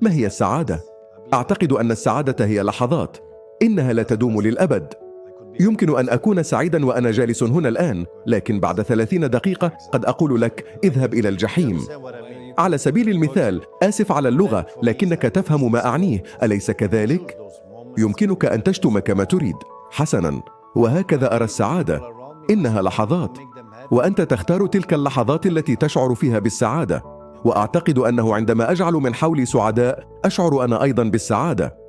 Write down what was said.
ما هي السعادة؟ أعتقد أن السعادة هي لحظات، إنها لا تدوم للأبد. يمكن أن أكون سعيدا وأنا جالس هنا الآن، لكن بعد 30 دقيقة قد أقول لك اذهب إلى الجحيم. على سبيل المثال، آسف على اللغة، لكنك تفهم ما أعنيه، أليس كذلك؟ يمكنك أن تشتم كما تريد، حسنا، وهكذا أرى السعادة، إنها لحظات، وأنت تختار تلك اللحظات التي تشعر فيها بالسعادة. وأعتقد أنه عندما أجعل من حولي سعداء أشعر أنا أيضا بالسعادة.